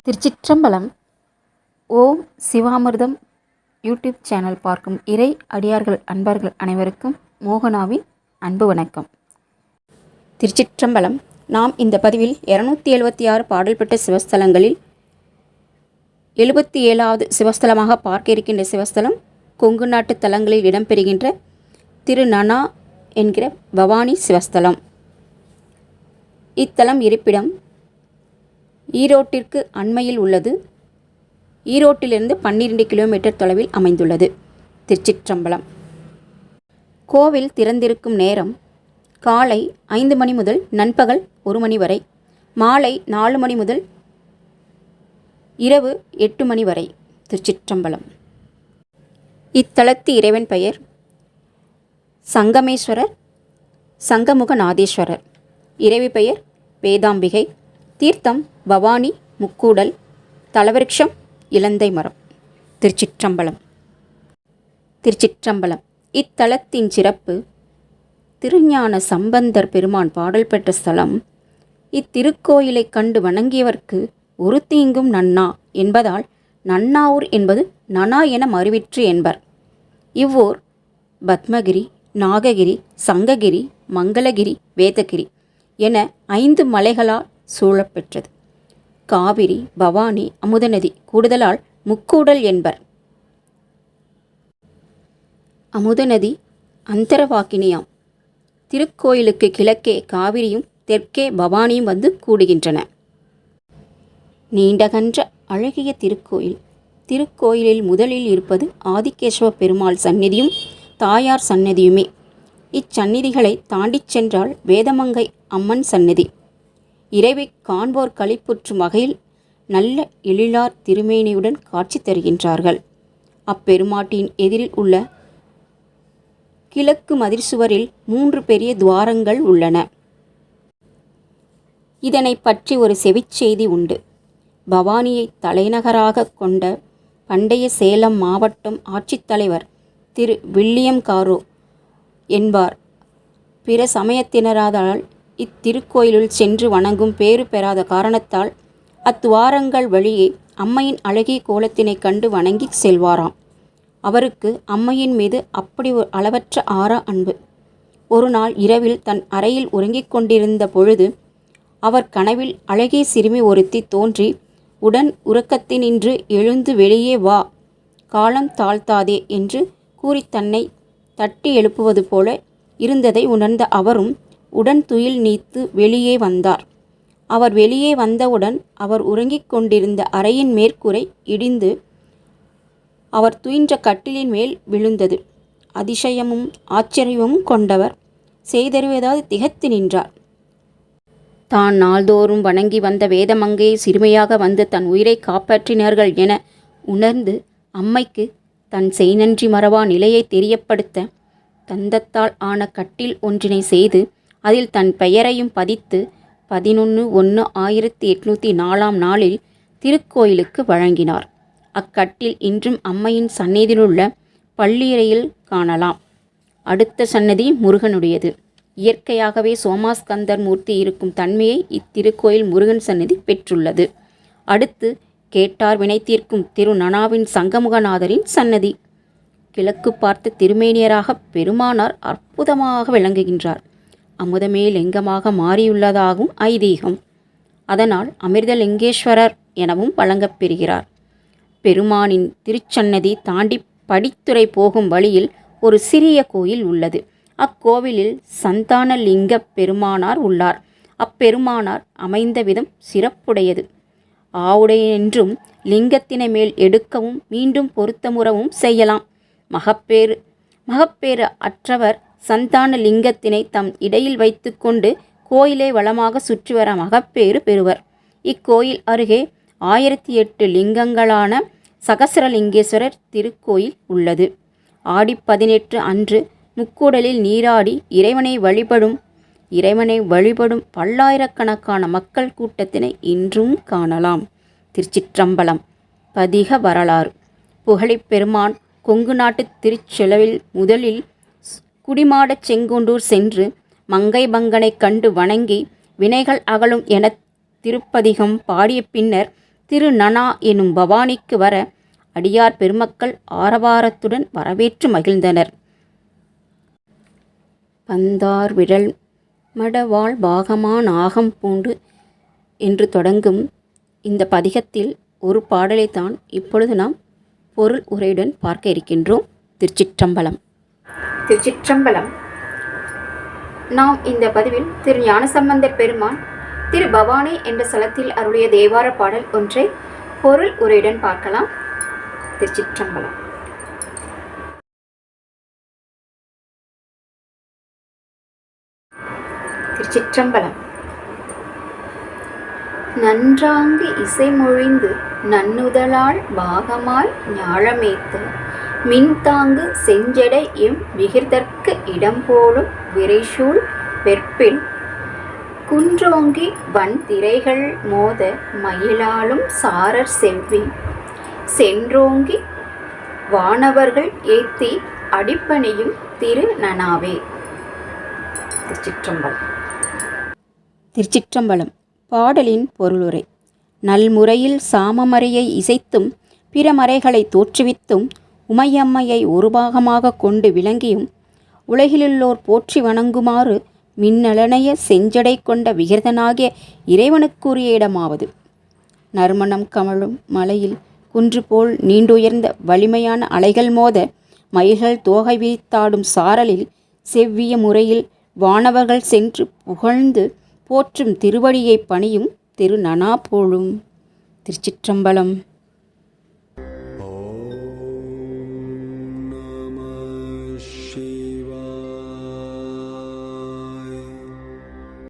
திருச்சிற்றம்பலம். ஓம் சிவாமிர்தம் YouTube channel பார்க்கும் இறை அடியார்கள் அன்பர்கள் அனைவருக்கும் மோகனாவின் அன்பு வணக்கம். திருச்சிற்றம்பலம். நாம் இந்த பதிவில் 276 பாடல் பெற்ற சிவஸ்தலங்களில் 77வது சிவஸ்தலமாக பார்க்க இருக்கின்ற சிவஸ்தலம் கொங்கு நாட்டு தலங்களில் இடம்பெறுகின்ற திரு நனா என்கிற பவானி சிவஸ்தலம். இத்தலம் இருப்பிடம் ஈரோட்டிற்கு அண்மையில் உள்ளது. ஈரோட்டிலிருந்து 12 கிலோமீட்டர் தொலைவில் அமைந்துள்ளது. திருச்சிற்றம்பலம். கோவில் திறந்திருக்கும் நேரம் காலை 5 மணி முதல் நண்பகல் 1 மணி வரை, மாலை 4 மணி முதல் இரவு 8 மணி வரை. திருச்சிற்றம்பலம். இத்தலத்து இறைவன் பெயர் சங்கமேஸ்வரர், சங்கமுகநாதேஸ்வரர். இறைவி பெயர் வேதாம்பிகை. தீர்த்தம் பவானி முக்கூடல். தலவிருட்சம் இலந்தை மரம். திருச்சிற்றம்பலம். திருச்சிற்றம்பலம். இத்தலத்தின் சிறப்பு திருஞான சம்பந்தர் பெருமான் பாடல் பெற்ற ஸ்தலம். இத்திருக்கோயிலை கண்டு வணங்கியவர்க்கு ஒரு தீங்கும் நன்னா என்பதால் நன்னாவூர் என்பது நனா என மறுவிற்று என்பர். இவ்வூர் பத்மகிரி, நாககிரி, சங்ககிரி, மங்களகிரி, வேதகிரி என 5 மலைகளால் சூழப்பெற்றது. காவிரி, பவானி, அமுதநதி கூடுதலால் முக்கூடல் என்பர். அமுதநதி அந்தரவாக்கினியாம். திருக்கோயிலுக்கு கிழக்கே காவிரியும் தெற்கே பவானியும் வந்து கூடுகின்றன. நீண்டகன்ற அழகிய திருக்கோயில். திருக்கோயிலில் முதலில் இருப்பது ஆதிகேசவ பெருமாள் சந்நிதியும் தாயார் சந்நிதியுமே. இச்சந்நிதிகளை தாண்டிச் சென்றால் வேதமங்கை அம்மன் சந்நிதி. இறைவை காண்போர் களிப்புற்றும் வகையில் நல்ல எழிலார் திருமேனியுடன் காட்சி தருகின்றார்கள். அப்பெருமாட்டின் எதிரில் உள்ள கிழக்கு மதிர்சுவரில் 3 பெரிய துவாரங்கள் உள்ளன. இதனை பற்றி ஒரு செவிச்செய்தி உண்டு. பவானியை தலைநகராக கொண்ட பண்டைய சேலம் மாவட்டம் ஆட்சித்தலைவர் திரு வில்லியம் காரோ என்பார் பிற சமயத்தினராதால் இத்திருக்கோயிலுள் சென்று வணங்கும் பேறு பெறாத காரணத்தால் அத்துவாரங்கள் வழியே அம்மையின் அழகிய கோலத்தினை கண்டு வணங்கி செல்வாராம். அவருக்கு அம்மையின் மீது அப்படி ஒரு அளவற்ற ஆறா அன்பு. ஒரு நாள் இரவில் தன் அறையில் உறங்கிக் கொண்டிருந்த பொழுது அவர் கனவில் அழகிய சிறுமி ஒருத்தி தோன்றி, உடன் உறக்கத்தினின்று எழுந்து வெளியே வா, காலம் தாழ்த்தாதே என்று கூறி தன்னை தட்டி எழுப்புவது போல இருந்ததை உணர்ந்த அவரும் உடன் துயில் நீத்து வெளியே வந்தார். அவர் வெளியே வந்தவுடன் அவர் உறங்கிக் கொண்டிருந்த அறையின் மேற்கூரை இடிந்து அவர் துயின்ற கட்டிலின் மேல் விழுந்தது. அதிசயமும் ஆச்சரியமும் கொண்டவர் செய்தறிவதாவது திகைத்து நின்றார். தான் நாள்தோறும் வணங்கி வந்த வேதமங்கையை சிறுமையாக வந்து தன் உயிரை காப்பாற்றினார்கள் என உணர்ந்து அம்மைக்கு தன் செய்நன்றி மறவா நிலையை தெரியப்படுத்த தந்தத்தால் ஆன கட்டில் ஒன்றினை செய்து அதில் தன் பெயரையும் பதித்து 11/1/1804 நாளில் திருக்கோயிலுக்கு வழங்கினார். அக்கட்டில் இன்றும் அம்மையின் சந்நிதியிலுள்ள பள்ளியறையில் காணலாம். அடுத்த சன்னதி முருகனுடையது. இயற்கையாகவே சோமாஸ்கந்தர் மூர்த்தி இருக்கும் தன்மையை இத்திருக்கோயில் முருகன் சந்நிதி பெற்றுள்ளது. அடுத்து கேட்டார் வினை தீர்க்கும் திரு நனாவின் சங்கமுகநாதரின் சன்னதி. கிழக்கு பார்த்த திருமேனியராக பெருமானார் அற்புதமாக விளங்குகின்றார். அமுதமே லிங்கமாக மாறியுள்ளதாகவும் ஐதீகம். அதனால் அமிர்தலிங்கேஸ்வரர் எனவும் வழங்கப் பெறுகிறார். பெருமானின் திருச்சன்னதி தாண்டி படித்துறை போகும் வழியில் ஒரு சிறிய கோயில் உள்ளது. அக்கோவிலில் சந்தானலிங்க பெருமானார் உள்ளார். அப்பெருமானார் அமைந்த விதம் சிறப்புடையது. ஆவுடைய என்றும் லிங்கத்தினை மேல் எடுக்கவும் மீண்டும் பொருத்தமுறவும் செய்யலாம். மகப்பேறு அற்றவர் சந்தான லிங்கத்தினை தம் இடையில் வைத்து கொண்டு கோயிலை வளமாக சுற்றி வர மகப்பேறு பெறுவர். இக்கோயில் அருகே 1008 லிங்கங்களான சகசரலிங்கேஸ்வரர் திருக்கோயில் உள்ளது. ஆடி 18 அன்று முக்கூடலில் நீராடி இறைவனை வழிபடும் பல்லாயிரக்கணக்கான மக்கள் கூட்டத்தினை இன்றும் காணலாம். திருச்சிற்றம்பலம். பதிக வரலாறு. புகழிப்பெருமான் கொங்கு நாட்டு திருச்செலவில் முதலில் குடிமாடச் செங்குன்றூர் சென்று மங்கை பங்கனை கண்டு வணங்கி வினைகள் அகலும் என திருப்பதிகம் பாடிய பின்னர் திரு நனா எனும் பவானிக்கு வர அடியார் பெருமக்கள் ஆரவாரத்துடன் வரவேற்று மகிழ்ந்தனர். பந்தார் விழல் மடவாள் பாகமா நாகம் பூண்டு என்று தொடங்கும் இந்த பதிகத்தில் ஒரு பாடலைத்தான் இப்பொழுது நாம் பொருள் உரையுடன் பார்க்க இருக்கின்றோம். திருச்சிற்றம்பலம். திருச்சிற்றம்பலம். நாம் இந்த பதிவில் திரு ஞானசம்பந்தர் பெருமான் திரு பவானி என்ற ஸ்தலத்தில் அருளிய தேவார பாடல் ஒன்றை பொருள் உரையுடன் பார்க்கலாம். திருச்சிற்றம்பலம். திருச்சிற்றம்பலம். நன்றாங்கு இசைமொழிந்து நன்னுதலால் பாகமாய் ஞாழமேத்த மின்தாங்கு செஞ்சடை எம் விகிர்தற்கு இடம்போலும் விரைசூழ் வெற்பில் குன்றோங்கி வன் திரைகள் மோத மயிலாலும் சாரர் செவ்வி சென்றோங்கி வானவர்கள் ஏத்தி அடிப்பணியும் திரு நனாவே. திருச்சிற்றம்பலம். திருச்சிற்றம்பலம். பாடலின் பொருளுரை. நல்முறையில் சாமமறையை இசைத்தும் பிற மறைகளை தோற்றுவித்தும் உமையம்மையை ஒரு பாகமாக கொண்டு விளங்கியும் உலகிலுள்ளோர் போற்றி வணங்குமாறு மின்னலனைய செஞ்சடை கொண்ட விகிர்தனாகிய இறைவனுக்குரிய இடமாவது. நறுமணம் கமழும் மலையில் குன்று போல் நீண்டுயர்ந்த வலிமையான அலைகள் மோத மயில்கள் தோகை விரித்தாடும் சாரலில் செவ்விய முறையில் வானவர்கள் சென்று புகழ்ந்து போற்றும் திருவடியை பணியும் திரு நனா போலும். திருச்சிற்றம்பலம்.